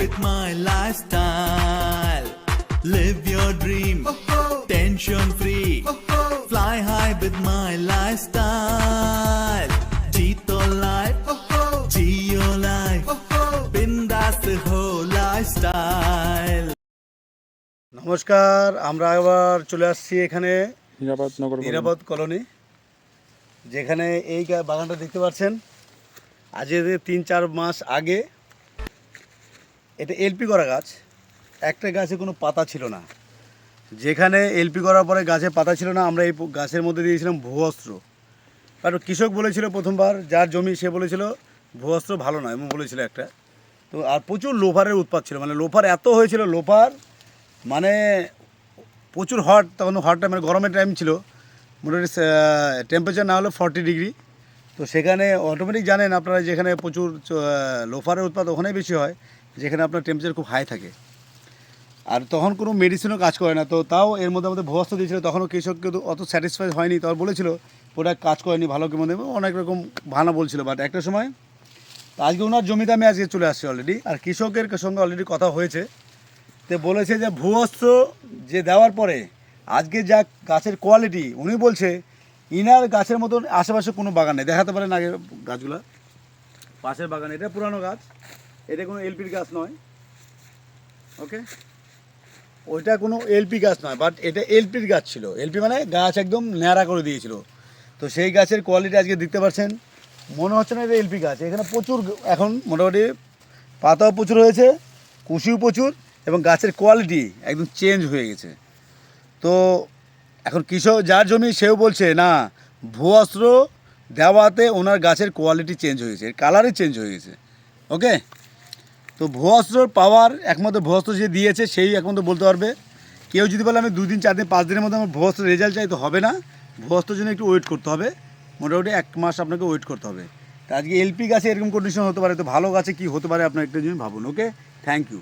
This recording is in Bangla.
with my lifestyle. Live your dream, tension free. Fly high with my lifestyle. Jeeto life, Geo life. Bindas the whole lifestyle. নমস্কার, আমরা আবার চলে আসছি এখানে নিরাপদ কলোনি, যেখানে এই বাগানটা দেখতে পাচ্ছেন। আজ 3-4 মাস আগে এটা এলপি করা গাছ, একটা গাছে কোনো পাতা ছিল না। যেখানে এলপি করার পরে গাছে পাতা ছিল না, আমরা এই গাছের মধ্যে দিয়েছিলাম ভূঅস্ত্র। কারণ কৃষক বলেছিল প্রথমবার, যার জমি সে বলেছিল ভূঅস্ত্র ভালো নয়, এমন বলেছিল একটা। তো আর প্রচুর লোফারের উৎপাত ছিল, মানে লোফার এত হয়েছিল, লোফার মানে প্রচুর হট, তখন হটটা মানে গরমের টাইম ছিল, মোটামুটি টেম্পারেচার না হলো 40 ডিগ্রি। তো সেখানে অটোমেটিক জানেন আপনারা, যেখানে প্রচুর লোফারের উৎপাদ ওখানেই বেশি হয়, যেখানে আপনার টেম্পারেচার খুব হাই থাকে। আর তখন কোনো মেডিসিনও কাজ করে না। তো তাও এর মধ্যে আমাদের ভূঅস্ত্র দিয়েছিল, তখনও কৃষক কিন্তু অত স্যাটিসফাই হয়নি। তখন বলেছিল প্রোডাক্ট কাজ করেনি ভালো, কি মধ্যে অনেক রকম ভালো বলছিল। বাট একটা সময় আজকে ওনার জমিতে আমি আজকে চলে আসছি অলরেডি, আর কৃষকের সঙ্গে অলরেডি কথা হয়েছে। তো বলেছে যে ভূঅস্ত্র যে দেওয়ার পরে আজকে যা গাছের কোয়ালিটি, উনি বলছে ইনার গাছের মতন আশেপাশে কোনো বাগান নেই। দেখাতে পারেন আগে গাছগুলো, পাশের বাগান, এটা পুরানো গাছ, এটা কোনো এলপির গাছ নয়। ওকে, ওইটা কোনো এলপি গাছ নয়, বাট এটা এলপির গাছ ছিল। এলপি মানে গাছ একদম ন্যাড়া করে দিয়েছিল। তো সেই গাছের কোয়ালিটি আজকে দেখতে পাচ্ছেন, মনে হচ্ছে না এটা এলপি গাছ। এখানে প্রচুর এখন মোটামুটি পাতাও প্রচুর হয়েছে, কুশিও প্রচুর, এবং গাছের কোয়ালিটি একদম চেঞ্জ হয়ে গেছে। তো এখন কৃষক যার জমি সেও বলছে না, ভূঅস্ত্র দেওয়াতে ওনার গাছের কোয়ালিটি চেঞ্জ হয়েছে, কালারই চেঞ্জ হয়ে গেছে। ওকে, তো ভূঅস্ত্রর পাওয়ার একমাত্র ভূঅস্ত্র যে দিয়েছে সেই একমাত্র বলতে পারবে। কেউ যদি বলে আমি 2 দিন 4 দিন 5 দিনের মধ্যে আমার ভূঅস্ত্র রেজাল্ট চাই, তো হবে না। ভূঅস্ত্রের জন্য একটু ওয়েট করতে হবে, মোটামুটি 1 মাস আপনাকে ওয়েট করতে হবে। তা আজকে এলপি গাছে এরকম কন্ডিশন হতে পারে, তো ভালো গাছে কী হতে পারে আপনার একটা জিনিস ভাবুন। ওকে, থ্যাংক ইউ।